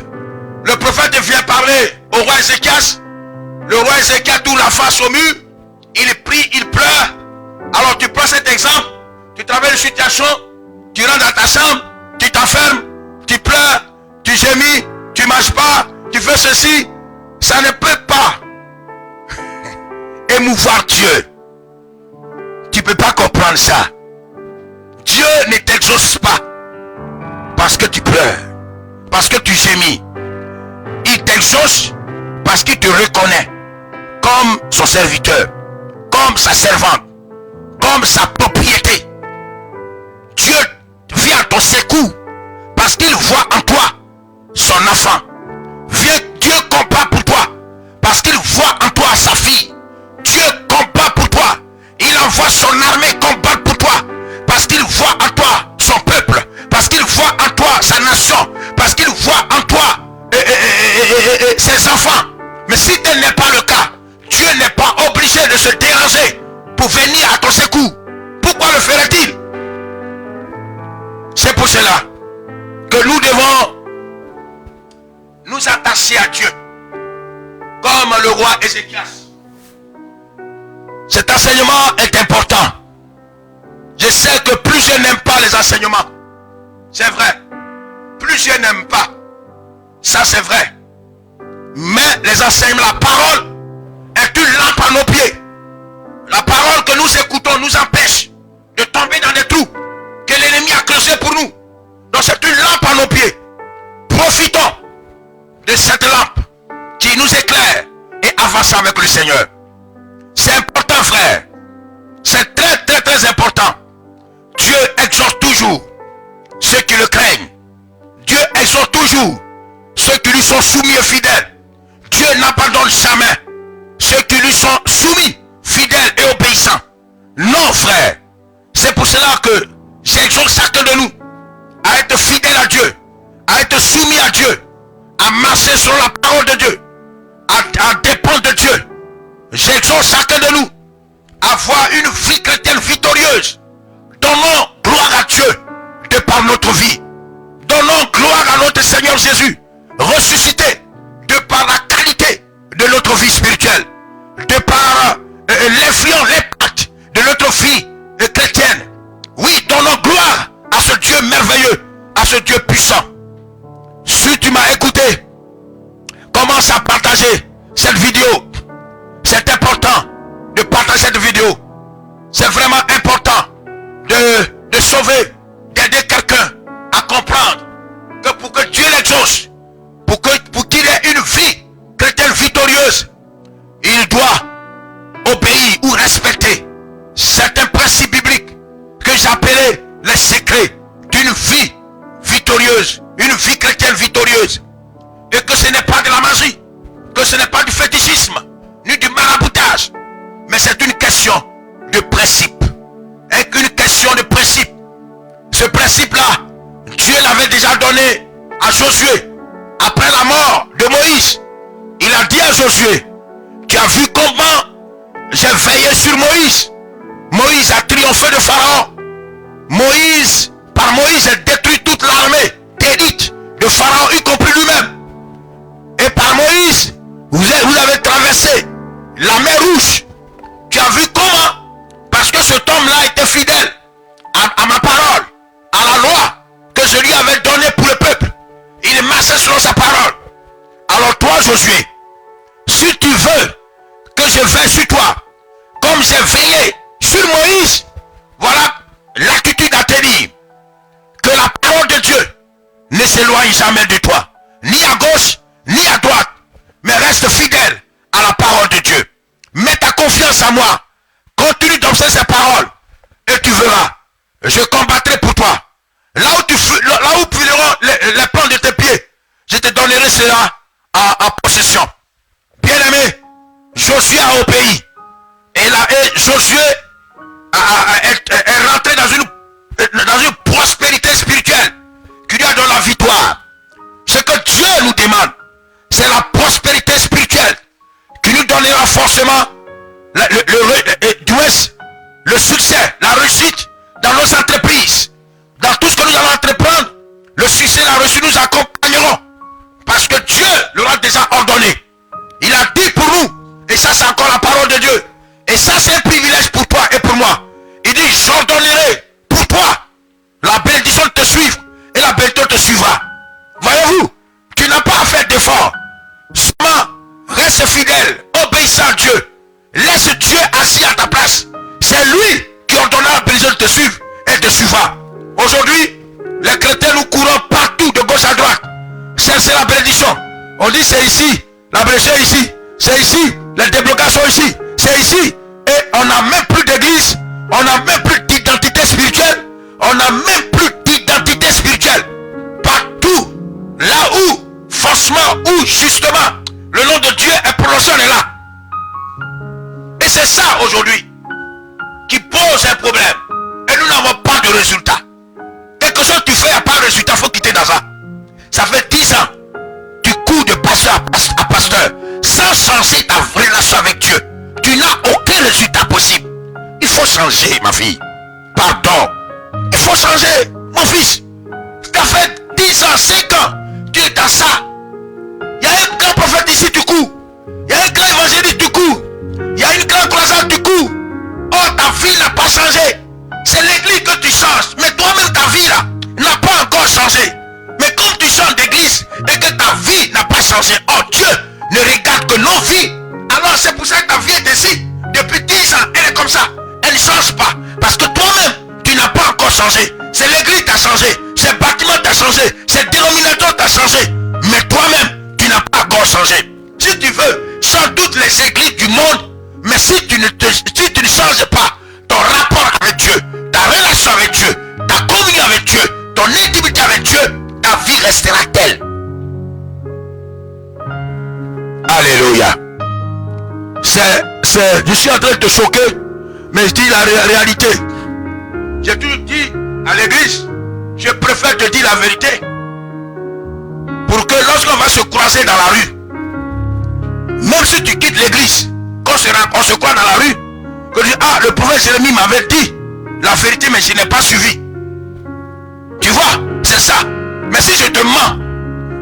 le prophète vient parler au roi Ézéchias. Le roi Ézéchias tourne la face au mur, il prie, il pleure. Alors tu prends cet exemple, tu traverses une situation, tu rentres dans ta chambre, tu t'enfermes, tu pleures, tu gémis, tu ne manges pas, tu fais ceci. Ça ne peut pas émouvoir Dieu. Tu ne peux pas comprendre ça. Dieu ne t'exauce pas parce que tu pleures, parce que tu gémis. Il t'exauce parce qu'il te reconnaît comme son serviteur, comme sa servante, comme sa propriété. Dieu vient à ton secours parce qu'il voit en toi son enfant. Dieu combat pour toi parce qu'il voit en toi sa fille. Dieu combat pour toi. Il envoie son armée combattre pour toi parce qu'il voit en toi son peuple, parce qu'il voit en toi de se déranger pour venir à ton secours, pourquoi le ferait-il? C'est pour cela que nous devons nous attacher à Dieu, comme le roi Ézéchias. Cet enseignement est important. Je sais que plusieurs n'aiment pas les enseignements. C'est vrai. Plusieurs n'aiment pas. Ça c'est vrai. Mais les enseignements, la parole est une lampe à nos pieds. La parole que nous écoutons nous empêche de tomber dans des trous que l'ennemi a creusés pour nous. Donc c'est une lampe à nos pieds. Profitons de cette lampe qui nous éclaire et avançons avec le Seigneur. C'est important, frère. C'est très très très important. Dieu exhorte toujours ceux qui le craignent. Dieu exhorte toujours ceux qui lui sont soumis et fidèles. Dieu n'abandonne jamais ceux qui lui sont soumis, fidèles et obéissants. Non, frère. C'est pour cela que j'exhorte chacun de nous à être fidèle à Dieu, à être soumis à Dieu, à marcher sur la parole de Dieu, à dépendre de Dieu. J'exhorte chacun de nous à avoir une vie chrétienne victorieuse. Donnons gloire à Dieu de par notre vie. Donnons gloire à notre Seigneur Jésus, ressuscité de par la qualité de notre vie spirituelle, de par l'influence, l'impact de notre vie chrétienne. Oui, donnons gloire à ce Dieu merveilleux, à ce Dieu puissant. Si tu m'as écouté, commence à partager cette vidéo. C'est important de partager cette vidéo. C'est vraiment important de sauver, d'aider quelqu'un à comprendre que pour que Dieu l'exauce, pour qu'il ait une vie chrétienne victorieuse, il doit obéir ou respecter certains principes bibliques que j'appelais les secrets d'une vie victorieuse, une vie chrétienne victorieuse. Et que ce n'est pas de la magie, que ce n'est pas du fétichisme, ni du maraboutage, mais c'est une question de principe. Et une question de principe. Ce principe-là, Dieu l'avait déjà donné à Josué. Après la mort de Moïse, il a dit à Josué, tu as vu comment j'ai veillé sur Moïse. Moïse a triomphé de Pharaon. Par Moïse, j'ai détruit toute l'armée d'élite de Pharaon, y compris lui-même. Et par Moïse, vous avez traversé la mer Rouge. Tu as vu comment? Parce que cet homme-là était fidèle à ma parole, à la loi que je lui avais donnée pour le peuple. Il marchait selon sa parole. Alors toi, Josué, si tu veux que je veille sur toi, comme j'ai veillé sur Moïse, voilà l'attitude à tenir. Que la parole de Dieu ne s'éloigne jamais de toi, ni à gauche, ni à droite, mais reste fidèle à la parole de Dieu. Mets ta confiance en moi. Continue d'observer ces paroles. Et tu verras. Je combattrai pour toi. Là où fileront les plans de tes pieds, je te donnerai cela en possession. Bien-aimé, Josué a obéi. Et Josué est rentré dans une prospérité spirituelle qui lui a donné la victoire. Ce que Dieu nous demande, c'est la prospérité spirituelle qui nous donnera forcément le succès, la réussite dans nos entreprises, dans tout ce que nous allons entreprendre. Le succès et la réussite nous accompagneront parce que Dieu l'aura déjà ordonné. Il a dit pour nous, et ça c'est encore la parole de Dieu, et ça c'est un privilège pour toi et pour moi. Il dit, j'ordonnerai pour toi la bénédiction de te suivre et la bénédiction te suivra. Voyez-vous, tu n'as pas à faire d'effort. Seulement, reste fidèle, obéissant à Dieu. Laisse Dieu assis à ta place. C'est lui qui ordonnera la bénédiction de te suivre et te suivra. Aujourd'hui, les chrétiens nous courons partout de gauche à droite. C'est la bénédiction. On dit c'est ici, la bénédiction est ici. C'est ici, les déblocages sont ici. C'est ici. Et on n'a même plus d'église. On n'a même plus d'identité spirituelle. On n'a même plus d'identité spirituelle. Partout, là où, forcément, où justement, le nom de Dieu est prononcé, on est là. Et c'est ça aujourd'hui qui pose un problème. Et nous n'avons pas de résultat. Quelque chose que tu fais, il n'y a pas de résultat, il faut quitter dans ça. Ça fait 10 ans. Tu cours de pasteur à pasteur sans changer ta relation avec Dieu. Tu n'as aucun changer, ma fille. Pardon. Il faut changer, mon fils. Tu as fait 10 ans, 5 ans. Tu es dans ça. Il y a un grand prophète ici, tu cours. Il y a un grand évangéliste, tu cours. Il y a une grande croissance, tu cours. Oh, ta vie n'a pas changé. C'est l'église que tu changes. Mais toi-même, ta vie là, n'a pas encore changé. Mais comme tu changes d'église et que ta vie n'a pas changé, oh Dieu ne regarde que nos vies. Alors c'est pour ça que ta vie est ainsi. Depuis 10 ans, elle est comme ça. Elle ne change pas. Parce que toi-même, tu n'as pas encore changé. C'est l'église qui a changé. C'est le bâtiment qui a changé. C'est le dénominateur qui a changé. Mais toi-même, tu n'as pas encore changé. Si tu veux, change toutes les églises du monde. Mais si tu ne changes pas ton rapport avec Dieu, ta relation avec Dieu, ta communion avec Dieu, ton intimité avec Dieu, ta vie restera telle. Alléluia. Je suis en train de te choquer, mais je dis la réalité. J'ai toujours dit à l'église, je préfère te dire la vérité. Pour que lorsqu'on va se croiser dans la rue, même si tu quittes l'église, quand on se croise dans la rue, que tu dis, ah, le prophète Jérémie m'avait dit la vérité, mais je n'ai pas suivi. Tu vois, c'est ça. Mais si je te mens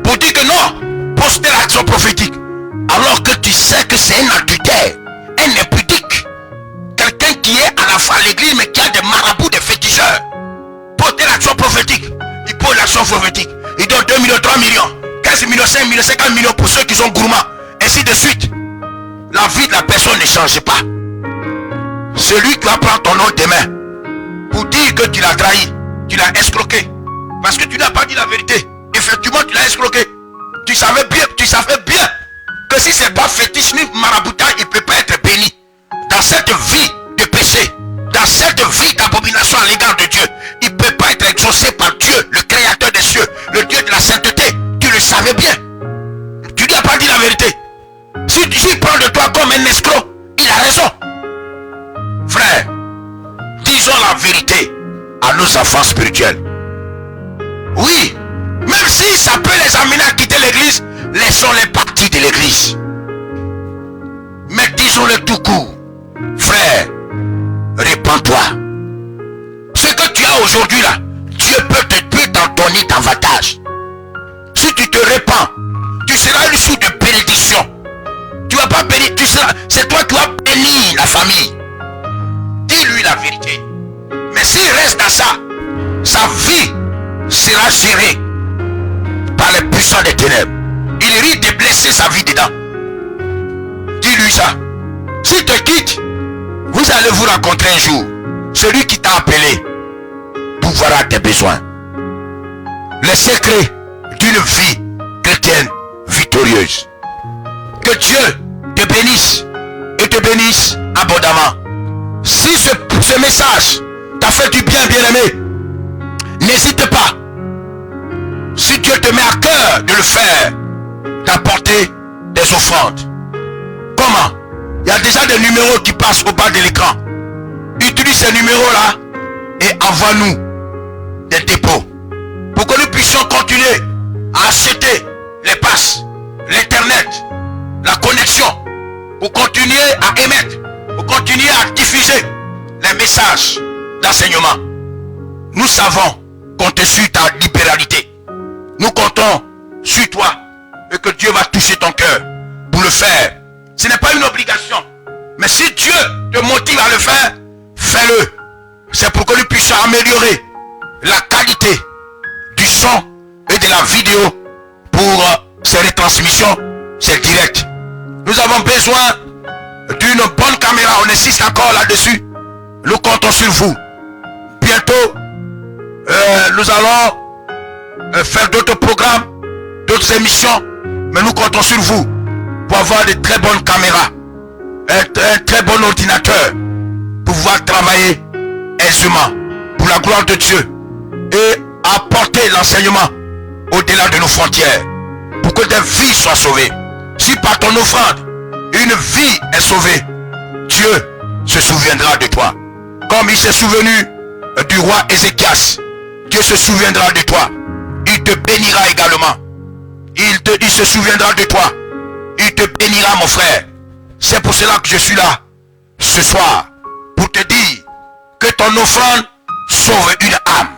pour dire que non, poster l'action prophétique, alors que tu sais que c'est un adultère, un impudique, quelqu'un qui est à la fois à l'église, mais qui a des marabouts, des féticheurs, poster l'action prophétique, il pose l'action prophétique, il donne 2 millions, 3 millions, 15 millions, 5 millions, 50 millions pour ceux qui sont gourmands, ainsi de suite. La vie de la personne ne change pas. Celui qui va prendre ton nom demain pour dire que tu l'as trahi, tu l'as escroqué, parce que tu n'as pas dit la vérité. Effectivement, tu l'as escroqué. Tu savais bien que si c'est pas fétiche ni maraboutage, il ne peut pas être béni. Dans cette vie de péché, dans cette vie d'abomination à l'égard de Dieu, il ne peut pas être exaucé par Dieu, le créateur des cieux, le Dieu de la sainteté. Tu le savais bien. Tu n'as pas dit la vérité. Si tu prends de toi comme un escroc, il a raison. Frère, disons la vérité à nos enfants spirituels. Oui, même si ça peut les amener à quitter l'église, laissons-les partir de l'église. Mais disons-le tout court. Frère, répands-toi. Ce que tu as aujourd'hui là, Dieu peut t'en donner davantage. Si tu te répands, tu seras une source de bénédiction. Tu vas pas bénir, c'est toi qui vas bénir la famille. Dis-lui la vérité. Mais s'il reste dans ça, sa vie sera gérée par les puissants des ténèbres. Il risque de blesser sa vie dedans. Dis-lui ça. S'il te quitte, vous allez vous rencontrer un jour. Celui qui t'a appelé pourvoira tes besoins. Les secrets d'une vie chrétienne victorieuse. Que Dieu te bénisse et te bénisse abondamment. Si ce message t'a fait du bien, bien-aimé, n'hésite pas. Si Dieu te met à cœur de le faire, d'apporter des offrandes. Comment? Il y a déjà des numéros qui passent au bas de l'écran. Utilise ces numéros-là et envoie-nous des dépôts pour que nous puissions continuer à acheter les passes, l'internet, la connexion, pour continuer à émettre, pour continuer à diffuser les messages d'enseignement. Nous savons compter sur ta libéralité. Nous comptons sur toi et que Dieu va toucher ton cœur pour le faire. Ce n'est pas une obligation. Mais si Dieu te motive à le faire, fais-le. C'est pour que nous puissions améliorer la qualité du son et de la vidéo pour ces retransmissions, ces directs. Nous avons besoin d'une bonne caméra. On insiste encore là-dessus. Nous comptons sur vous. Bientôt, nous allons faire d'autres programmes, d'autres émissions. Mais nous comptons sur vous pour avoir de très bonnes caméras, un très bon ordinateur, pour pouvoir travailler aisément pour la gloire de Dieu et apporter l'enseignement au-delà de nos frontières pour que des vies soient sauvées. Si par ton offrande, une vie est sauvée, Dieu se souviendra de toi. Comme il s'est souvenu du roi Ézéchias, Dieu se souviendra de toi. Il te bénira également. Il se souviendra de toi. Il te bénira, mon frère. C'est pour cela que je suis là ce soir, pour te dire ton offrande sauve une âme.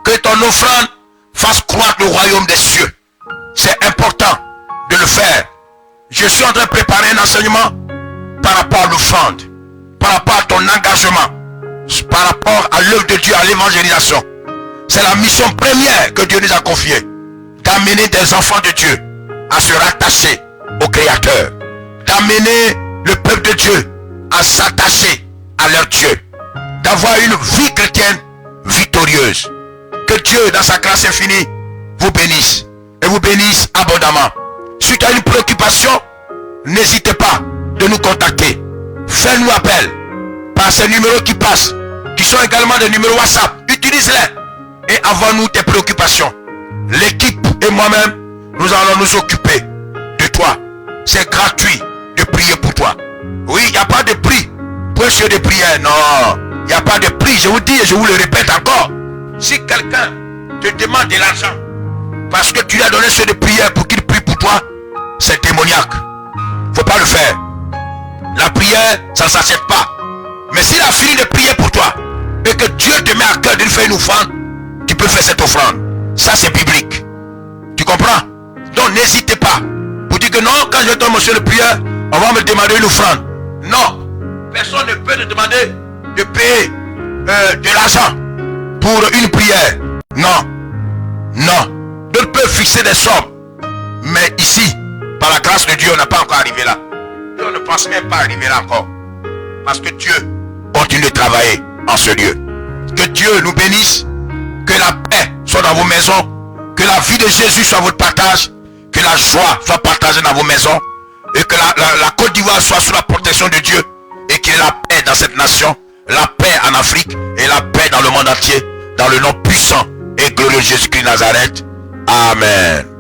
Que ton offrande fasse croître le royaume des cieux. C'est important de le faire. Je suis en train de préparer un enseignement par rapport à l'offrande, par rapport à ton engagement, par rapport à l'œuvre de Dieu, à l'évangélisation. C'est la mission première que Dieu nous a confiée, d'amener des enfants de Dieu à se rattacher au Créateur, d'amener le peuple de Dieu à s'attacher à leur Dieu, d'avoir une vie chrétienne victorieuse. Que Dieu, dans sa grâce infinie, vous bénisse et vous bénisse abondamment. Si tu as une préoccupation, n'hésitez pas de nous contacter. Fais-nous appel par ces numéros qui passent, qui sont également des numéros WhatsApp. Utilise-les et envoie-nous tes préoccupations. L'équipe et moi-même, nous allons nous occuper de toi. C'est gratuit de prier pour toi. Oui, il n'y a pas de prix pour un jeu de prière. Non, il n'y a pas de prix. Je vous dis et je vous le répète encore. Si quelqu'un te demande de l'argent parce que tu lui as donné un jeu de prière pour qu'il prie pour toi, c'est démoniaque. Faut pas le faire. La prière, ça ne s'achète pas. Mais s'il a fini de prier pour toi et que Dieu te met à cœur de lui faire une offrande, tu peux faire cette offrande. Ça, c'est biblique. Tu comprends? Donc, n'hésitez pas. Pour dire que non, quand je donne monsieur le prière, on va me demander une offrande. Non. Personne ne peut te demander de payer de l'argent pour une prière. Non. Non. D'autres peuvent fixer des sommes. Mais ici, par la grâce de Dieu, on n'a pas encore arrivé là. Et on ne pense même pas arriver là encore. Parce que Dieu continue de travailler en ce lieu. Que Dieu nous bénisse. Que la paix soit dans vos maisons. Que la vie de Jésus soit votre partage. Que la joie soit partagée dans vos maisons. Et que la Côte d'Ivoire soit sous la protection de Dieu. Et qu'il y ait la paix dans cette nation. La paix en Afrique. Et la paix dans le monde entier. Dans le nom puissant et glorieux de Jésus-Christ de Nazareth. Amen.